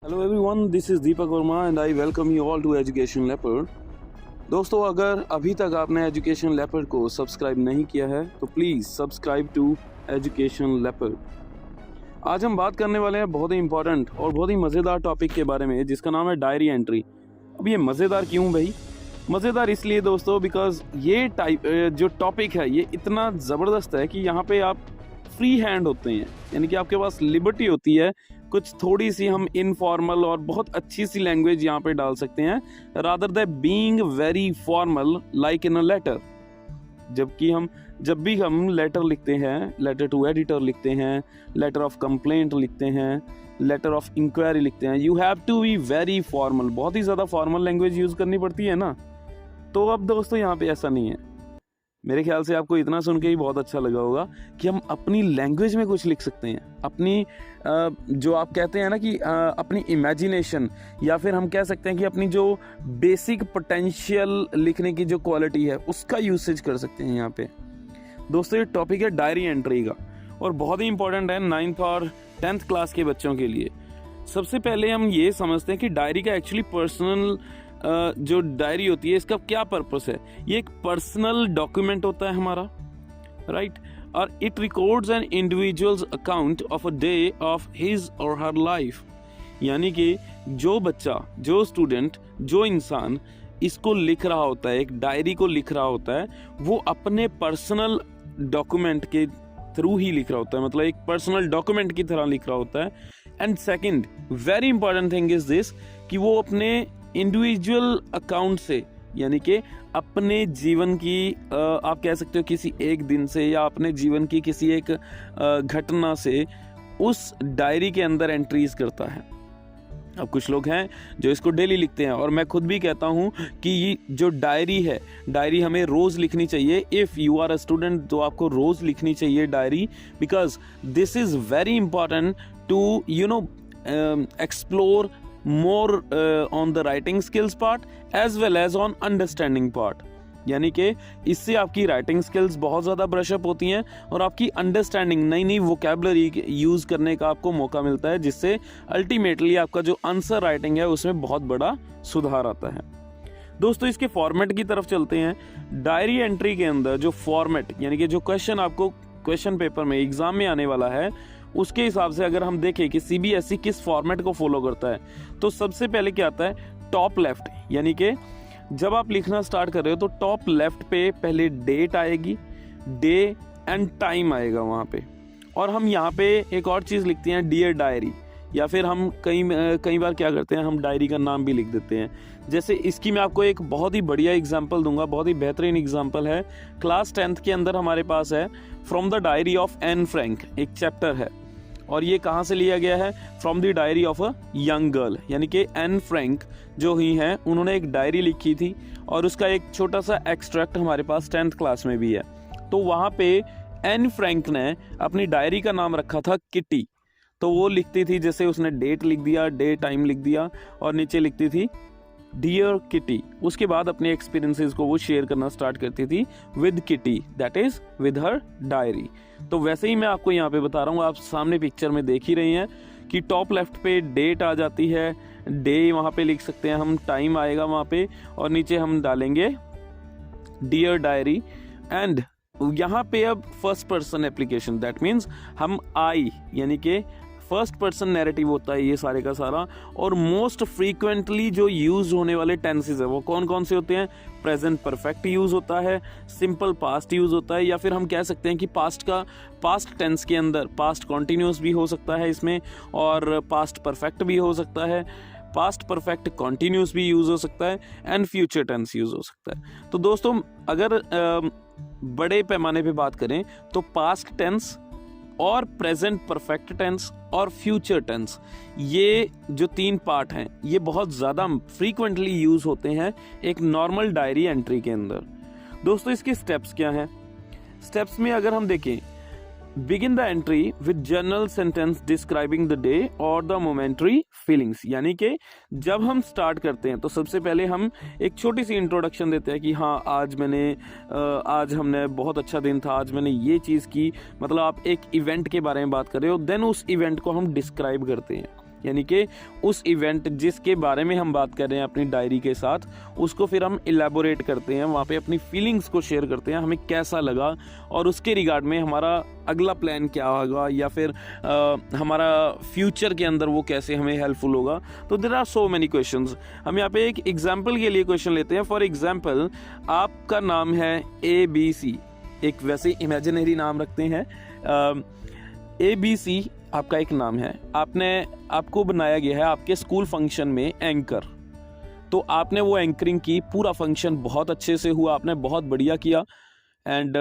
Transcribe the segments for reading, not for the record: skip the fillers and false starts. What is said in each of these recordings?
Hello everyone, this is Deepak Verma and I welcome you all to education leopard. दोस्तों, अगर अभी तक आपने एजुकेशन लेपर्ड को सब्सक्राइब नहीं किया है तो please subscribe to education leopard. आज हम बात करने वाले हैं बहुत ही इंपॉर्टेंट और बहुत ही मज़ेदार टॉपिक के बारे में, जिसका नाम है डायरी एंट्री। अब ये मज़ेदार क्यों भाई? मज़ेदार इसलिए दोस्तों बिकॉज ये जो टॉपिक है ये इतना ज़बरदस्त है कि यहाँ पे आप फ्री हैंड होते हैं, यानी कि आपके पास लिबर्टी होती है। कुछ थोड़ी सी हम इनफॉर्मल और बहुत अच्छी सी लैंग्वेज यहाँ पे डाल सकते हैं, rather than being very formal like in a letter. जब भी हम लेटर लिखते हैं, लेटर टू एडिटर लिखते हैं, लेटर ऑफ कंप्लेंट लिखते हैं, लेटर ऑफ इंक्वायरी लिखते हैं, you have to be very formal. बहुत ही ज़्यादा फॉर्मल लैंग्वेज यूज़ करनी पड़ती है ना। तो अब दोस्तों यहाँ पे ऐसा नहीं है। मेरे ख्याल से आपको इतना सुन के ही बहुत अच्छा लगा होगा कि हम अपनी लैंग्वेज में कुछ लिख सकते हैं। अपनी जो आप कहते हैं ना कि अपनी इमेजिनेशन, या फिर हम कह सकते हैं कि अपनी जो बेसिक पोटेंशियल लिखने की जो क्वालिटी है उसका यूसेज कर सकते हैं यहाँ पे। दोस्तों, ये टॉपिक है डायरी एंट्री का और बहुत ही इंपॉर्टेंट है 9th और 10th क्लास के बच्चों के लिए। सबसे पहले हम ये समझते हैं कि डायरी का एक्चुअली पर्सनल जो डायरी होती है इसका क्या पर्पस है। ये एक पर्सनल डॉक्यूमेंट होता है हमारा, राइट, और it records an individuals account of a day of his or her life. यानी कि जो बच्चा, जो स्टूडेंट, जो इंसान इसको लिख रहा होता है, एक डायरी को लिख रहा होता है, वो अपने पर्सनल डॉक्यूमेंट के थ्रू ही लिख रहा होता है, मतलब एक पर्सनल डॉक्यूमेंट की तरह लिख रहा होता है। And second very important thing is this कि वो अपने इंडिविजुअल अकाउंट से, यानी कि अपने जीवन की आप कह सकते हो किसी एक दिन से, या अपने जीवन की किसी एक घटना से उस डायरी के अंदर एंट्रीज करता है। अब कुछ लोग हैं जो इसको डेली लिखते हैं, और मैं खुद भी कहता हूं कि ये जो डायरी है, डायरी हमें रोज़ लिखनी चाहिए। If you are a student तो आपको रोज़ लिखनी चाहिए diary, because this is very important to explore more on the writing skills part as well as on understanding part। यानी कि इससे आपकी राइटिंग स्किल्स बहुत ज़्यादा ब्रशअप होती हैं और आपकी अंडरस्टैंडिंग, नई नई वोकेबलरी यूज़ करने का आपको मौका मिलता है, जिससे अल्टीमेटली आपका जो आंसर राइटिंग है उसमें बहुत बड़ा सुधार आता है। दोस्तों, इसके फॉर्मेट की तरफ चलते हैं। डायरी एंट्री के अंदर जो फॉर्मेट, यानी कि जो क्वेश्चन आपको क्वेश्चन पेपर में एग्जाम में आने वाला है, उसके हिसाब से अगर हम देखें कि सीबीएसई किस फॉर्मेट को फॉलो करता है, तो सबसे पहले क्या आता है, टॉप लेफ्ट। यानी कि जब आप लिखना स्टार्ट कर रहे हो तो टॉप लेफ्ट पे पहले डेट आएगी, डे एंड टाइम आएगा वहाँ पे, और हम यहाँ पे एक और चीज़ लिखते हैं, डियर डायरी, या फिर हम कई बार क्या करते हैं, हम डायरी का नाम भी लिख देते हैं। जैसे इसकी मैं आपको एक बहुत ही बढ़िया एग्जांपल दूंगा, बहुत ही बेहतरीन एग्जांपल है। क्लास 10th के अंदर हमारे पास है from the diary of Anne Frank, एक चैप्टर है, और ये कहाँ से लिया गया है, from the diary of a young girl. यानी कि एन फ्रैंक जो ही हैं, उन्होंने एक डायरी लिखी थी और उसका एक छोटा सा एक्सट्रैक्ट हमारे पास 10th क्लास में भी है। तो वहाँ पे एन फ्रैंक ने अपनी डायरी का नाम रखा था किटी। तो वो लिखती थी, जैसे उसने डेट लिख दिया, डे टाइम लिख दिया, और नीचे लिखती थी डियर किटी। उसके बाद अपने एक्सपीरियंसेस को वो शेयर करना स्टार्ट करती थी with kitty, that is with her diary. तो वैसे ही मैं आपको यहाँ पे बता रहा हूँ, आप सामने पिक्चर में देख ही रहे हैं कि टॉप लेफ्ट पे डेट आ जाती है, डे वहाँ पे लिख सकते हैं हम, टाइम आएगा वहाँ पे, और नीचे हम डालेंगे डियर डायरी। एंड यहाँ पे अब first person application, that means हम आई, यानी कि फर्स्ट पर्सन नैरेटिव होता है ये सारे का सारा। और मोस्ट फ्रीक्वेंटली जो यूज होने वाले टेंसेस है वो कौन कौन से होते हैं, प्रेजेंट परफेक्ट यूज होता है, सिंपल पास्ट यूज होता है, या फिर हम कह सकते हैं कि पास्ट टेंस के अंदर पास्ट कॉन्टिन्यूस भी हो सकता है इसमें, और पास्ट परफेक्ट भी हो सकता है, पास्ट परफेक्ट कॉन्टिन्यूस भी यूज हो सकता है, एंड फ्यूचर टेंस यूज हो सकता है। तो दोस्तों, अगर बड़े पैमाने पे बात करें तो पास्ट टेंस और प्रेजेंट परफेक्ट टेंस और फ्यूचर टेंस, ये जो 3 पार्ट हैं ये बहुत ज़्यादा फ्रीक्वेंटली यूज होते हैं एक नॉर्मल डायरी एंट्री के अंदर। दोस्तों, इसके स्टेप्स क्या हैं? स्टेप्स में अगर हम देखें, begin the entry with general sentence describing the day और द मोमेंटरी फीलिंग्स। यानी कि जब हम स्टार्ट करते हैं तो सबसे पहले हम एक छोटी सी इंट्रोडक्शन देते हैं कि हाँ, आज हमने बहुत अच्छा दिन था, आज मैंने ये चीज़ की, मतलब आप एक इवेंट के बारे में बात कर रहे हो, देन उस इवेंट को हम डिस्क्राइब करते हैं। यानी कि उस इवेंट जिसके बारे में हम बात कर रहे हैं अपनी डायरी के साथ, उसको फिर हम इलेबोरेट करते हैं, वहाँ पे अपनी फीलिंग्स को शेयर करते हैं, हमें कैसा लगा और उसके रिगार्ड में हमारा अगला प्लान क्या होगा या फिर हमारा फ्यूचर के अंदर वो कैसे हमें हेल्पफुल होगा। तो there are so many questions. हम यहाँ पे एक एग्जांपल के लिए क्वेश्चन लेते हैं। फॉर एग्जांपल, आपका नाम है ABC, एक वैसे इमेजिनरी नाम रखते हैं। ABC आपका एक नाम है, आपको बनाया गया है आपके स्कूल फंक्शन में एंकर। तो आपने वो एंकरिंग की, पूरा फंक्शन बहुत अच्छे से हुआ, आपने बहुत बढ़िया किया। एंड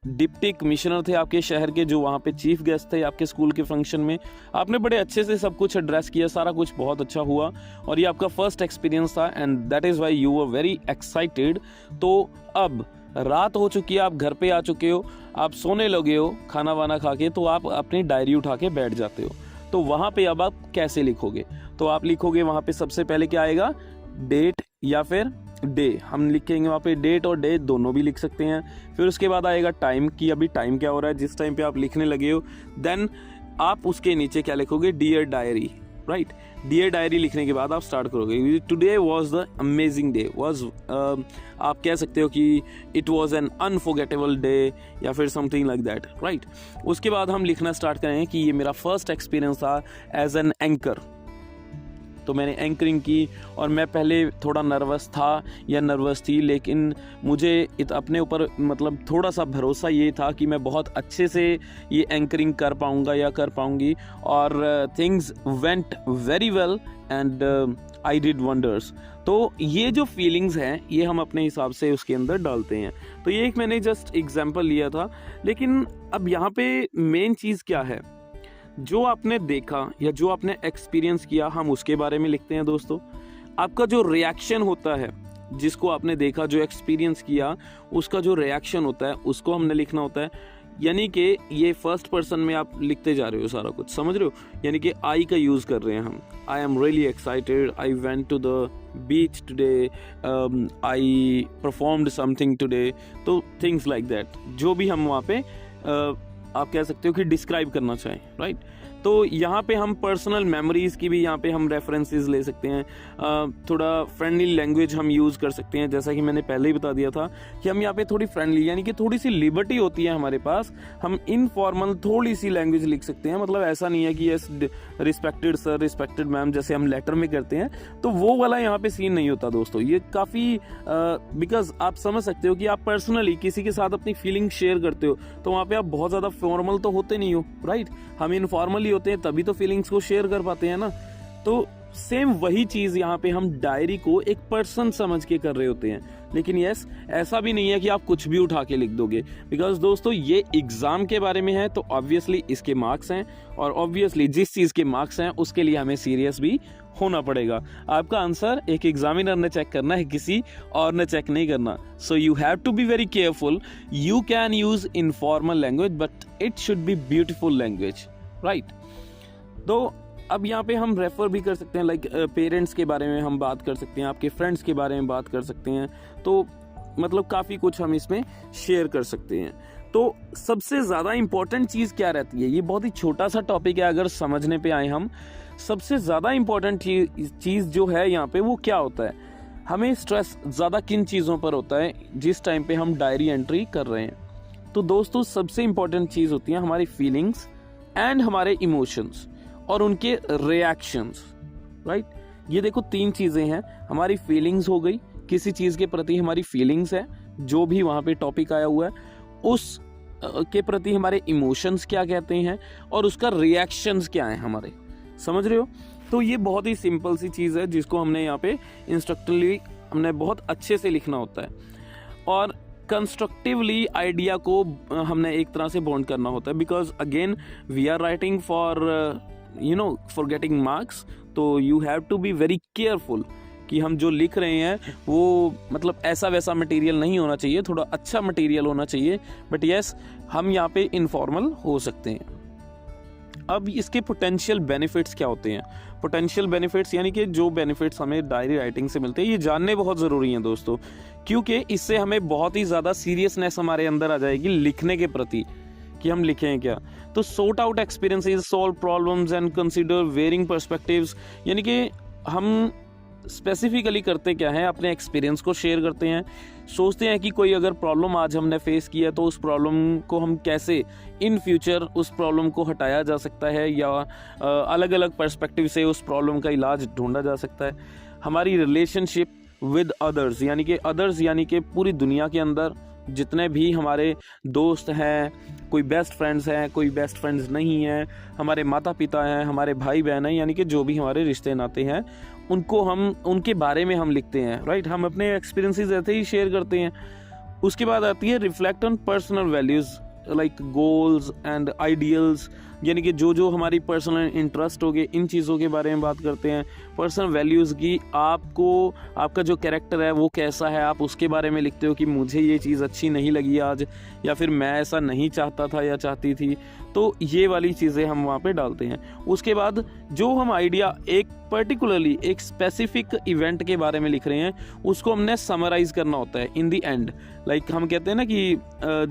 डिप्टी कमिश्नर थे आपके शहर के, जो वहाँ पे चीफ गेस्ट थे आपके स्कूल के फंक्शन में, आपने बड़े अच्छे से सब कुछ एड्रेस किया, सारा कुछ बहुत अच्छा हुआ और ये आपका फर्स्ट एक्सपीरियंस था and that is why you were very excited. तो अब रात हो चुकी है, आप घर पे आ चुके हो, आप सोने लगे हो खाना वाना खा के, तो आप अपनी डायरी उठा के बैठ जाते हो। तो वहाँ पे अब आप कैसे लिखोगे? तो आप लिखोगे वहाँ पे सबसे पहले क्या आएगा, डेट या फिर डे। हम लिखेंगे वहाँ पे डेट और डे दोनों भी लिख सकते हैं। फिर उसके बाद आएगा टाइम, कि अभी टाइम क्या हो रहा है जिस टाइम पे आप लिखने लगे हो। देन आप उसके नीचे क्या लिखोगे, dear diary, right. Dear diary लिखने के बाद आप स्टार्ट करोगे, today was the amazing day, was आप कह सकते हो कि it was an unforgettable day या फिर समथिंग लाइक दैट, राइट। उसके बाद हम लिखना स्टार्ट करेंगे कि ये मेरा फर्स्ट एक्सपीरियंस था एज एन एंकर। तो मैंने एंकरिंग की और मैं पहले थोड़ा नर्वस था या नर्वस थी, लेकिन मुझे अपने ऊपर मतलब थोड़ा सा भरोसा ये था कि मैं बहुत अच्छे से ये एंकरिंग कर पाऊँगा या कर पाऊँगी। और things went very well and I did wonders. तो ये जो फीलिंग्स हैं ये हम अपने हिसाब से उसके अंदर डालते हैं। तो ये एक मैंने जस्ट एग्जाम्पल लिया था, लेकिन अब यहाँ पे मेन चीज़ क्या है, जो आपने देखा या जो आपने एक्सपीरियंस किया हम उसके बारे में लिखते हैं दोस्तों। आपका जो रिएक्शन होता है, जिसको आपने देखा, जो एक्सपीरियंस किया, उसका जो रिएक्शन होता है उसको हमने लिखना होता है। यानी कि ये फर्स्ट पर्सन में आप लिखते जा रहे हो सारा कुछ, समझ रहे हो? यानी कि आई का यूज़ कर रहे हैं हम। I am really excited, I went to the beach today, I performed something today. तो थिंग्स लाइक दैट, जो भी हम वहाँ पे आप कह सकते हो कि डिस्क्राइब करना चाहें, राइट। तो यहाँ पे हम पर्सनल मेमोरीज़ की भी यहाँ पे हम रेफरेंसेस ले सकते हैं। थोड़ा फ्रेंडली लैंग्वेज हम यूज़ कर सकते हैं, जैसा कि मैंने पहले ही बता दिया था कि हम यहाँ पे थोड़ी फ्रेंडली, यानी कि थोड़ी सी लिबर्टी होती है हमारे पास। हम इनफॉर्मल थोड़ी सी लैंग्वेज लिख सकते हैं। मतलब ऐसा नहीं है कि yes respected sir, respected ma'am, जैसे हम लेटर में करते हैं, तो वो वाला यहाँ पे सीन नहीं होता दोस्तों। ये काफ़ी बिकॉज आप समझ सकते हो कि आप पर्सनली किसी के साथ अपनी फीलिंग शेयर करते हो, तो वहाँ पे आप बहुत ज़्यादा फॉर्मल तो होते नहीं हो, राइट। हम इनफॉर्मल होते हैं तभी तो फीलिंग्स को शेयर कर पाते हैं ना। तो सेम वही चीज यहाँ पे हम डायरी को एक पर्सन समझ के कर रहे होते हैं। लेकिन यस, ऐसा भी नहीं है कि आप कुछ भी उठा के लिख दोगे, बिकॉज दोस्तों ये एग्जाम के बारे में है, तो ऑब्वियसली इसके मार्क्स हैं और ऑब्वियसली जिस चीज के मार्क्स हैं उसके लिए हमें सीरियस भी होना पड़ेगा। आपका आंसर एक एग्जामिनर ने चेक करना है, किसी और ने चेक नहीं करना। So you have to be very careful. You can use informal language but it should be beautiful language, right. तो अब यहाँ पे हम रेफर भी कर सकते हैं, लाइक पेरेंट्स के बारे में हम बात कर सकते हैं, आपके फ्रेंड्स के बारे में बात कर सकते हैं। तो मतलब काफ़ी कुछ हम इसमें शेयर कर सकते हैं। तो सबसे ज़्यादा इम्पोर्टेंट चीज़ क्या रहती है, ये बहुत ही छोटा सा टॉपिक है, अगर समझने पे आए हम, सबसे ज़्यादा इम्पोर्टेंट चीज़ जो है यहाँ पे वो क्या होता है, हमें स्ट्रेस ज़्यादा किन चीज़ों पर होता है जिस टाइम पे हम डायरी एंट्री कर रहे हैं। तो दोस्तों सबसे इम्पोर्टेंट चीज़ होती है हमारी फीलिंग्स एंड हमारे इमोशंस और उनके रिएक्शंस, राइट। ये देखो तीन चीज़ें हैं, हमारी फीलिंग्स हो गई, किसी चीज़ के प्रति हमारी फीलिंग्स है, जो भी वहाँ पे टॉपिक आया हुआ है उस के प्रति हमारे इमोशंस क्या कहते हैं और उसका रिएक्शंस क्या है हमारे, समझ रहे हो। तो ये बहुत ही सिंपल सी चीज़ है जिसको हमने यहाँ पे इंस्ट्रक्टिवली हमने बहुत अच्छे से लिखना होता है और कंस्ट्रक्टिवली आइडिया को हमने एक तरह से बॉन्ड करना होता है, because again we are writing for for getting marks. तो you have to be very careful कि हम जो लिख रहे हैं वो मतलब ऐसा वैसा मटेरियल नहीं होना चाहिए, थोड़ा अच्छा मटेरियल होना चाहिए। बट यस, हम यहाँ पे इनफॉर्मल हो सकते हैं। अब इसके पोटेंशियल बेनिफिट्स क्या होते हैं? पोटेंशियल बेनिफिट्स यानी कि जो बेनिफिट्स हमें डायरी राइटिंग से मिलते हैं, ये जानने बहुत ज़रूरी हैं दोस्तों, क्योंकि इससे हमें बहुत ही ज़्यादा सीरियसनेस हमारे अंदर आ जाएगी लिखने के प्रति कि हम लिखें क्या। तो sort out experiences, solve problems and consider varying perspectives, यानी कि हम स्पेसिफिकली करते क्या है, अपने एक्सपीरियंस को शेयर करते हैं, सोचते हैं कि कोई अगर प्रॉब्लम आज हमने फेस की है तो उस प्रॉब्लम को हम कैसे इन फ्यूचर उस प्रॉब्लम को हटाया जा सकता है या अलग अलग पर्सपेक्टिव से उस प्रॉब्लम का इलाज ढूंढा जा सकता है। हमारी रिलेशनशिप विद अदर्स, यानी कि पूरी दुनिया के अंदर जितने भी हमारे दोस्त हैं, कोई बेस्ट फ्रेंड्स हैं, कोई बेस्ट फ्रेंड्स नहीं हैं, हमारे माता पिता हैं, हमारे भाई बहन हैं, यानी कि जो भी हमारे रिश्ते नाते हैं उनको हम उनके बारे में हम लिखते हैं, राइट। हम अपने एक्सपीरियंसेस ऐसे ही शेयर करते हैं। उसके बाद आती है reflect on personal values like goals and ideals, यानी कि जो हमारी पर्सनल इंटरेस्ट हो गए इन चीज़ों के बारे में बात करते हैं। पर्सनल वैल्यूज़ की आपका जो कैरेक्टर है वो कैसा है, आप उसके बारे में लिखते हो कि मुझे ये चीज़ अच्छी नहीं लगी आज, या फिर मैं ऐसा नहीं चाहता था या चाहती थी। तो ये वाली चीज़ें हम वहाँ पे डालते हैं। उसके बाद जो हम आइडिया एक पर्टिकुलरली एक स्पेसिफिक इवेंट के बारे में लिख रहे हैं उसको हमने समराइज़ करना होता है इन द एंड। लाइक हम कहते हैं ना कि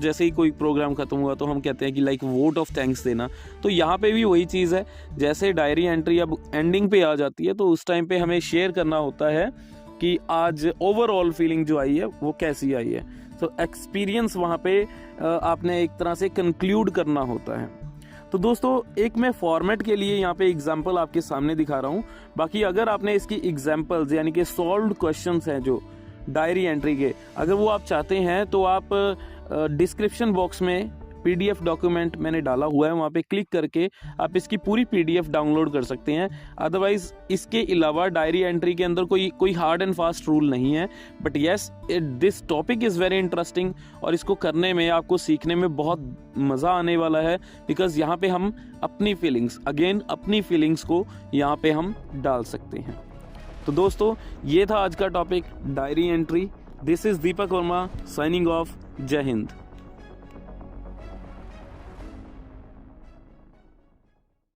जैसे ही कोई प्रोग्राम खत्म हुआ तो हम कहते हैं कि लाइक वोट ऑफ थैंक्स देना। तो यहाँ पे भी वही चीज़ है, जैसे डायरी एंट्री अब एंडिंग पे आ जाती है तो उस टाइम पे हमें शेयर करना होता है कि आज ओवरऑल फीलिंग जो आई है वो कैसी आई है। तो एक्सपीरियंस वहाँ पे आपने एक तरह से कंक्लूड करना होता है। तो दोस्तों एक मैं फॉर्मेट के लिए यहाँ पे एग्जांपल आपके सामने दिखा रहा हूँ। बाकी अगर आपने इसकी एग्जांपल्स यानी कि सॉल्व्ड क्वेश्चंस हैं जो डायरी एंट्री के, अगर वो आप चाहते हैं तो आप डिस्क्रिप्शन बॉक्स में PDF डॉक्यूमेंट मैंने डाला हुआ है, वहाँ पे क्लिक करके आप इसकी पूरी PDF डाउनलोड कर सकते हैं। अदरवाइज इसके अलावा डायरी एंट्री के अंदर कोई हार्ड एंड फास्ट रूल नहीं है, but yes this topic is very interesting और इसको करने में आपको सीखने में बहुत मज़ा आने वाला है, बिकॉज यहाँ पे हम अपनी फीलिंग्स को यहाँ पे हम डाल सकते हैं। तो दोस्तों ये था आज का topic diary entry. This is Deepak Verma signing off. जय हिंद।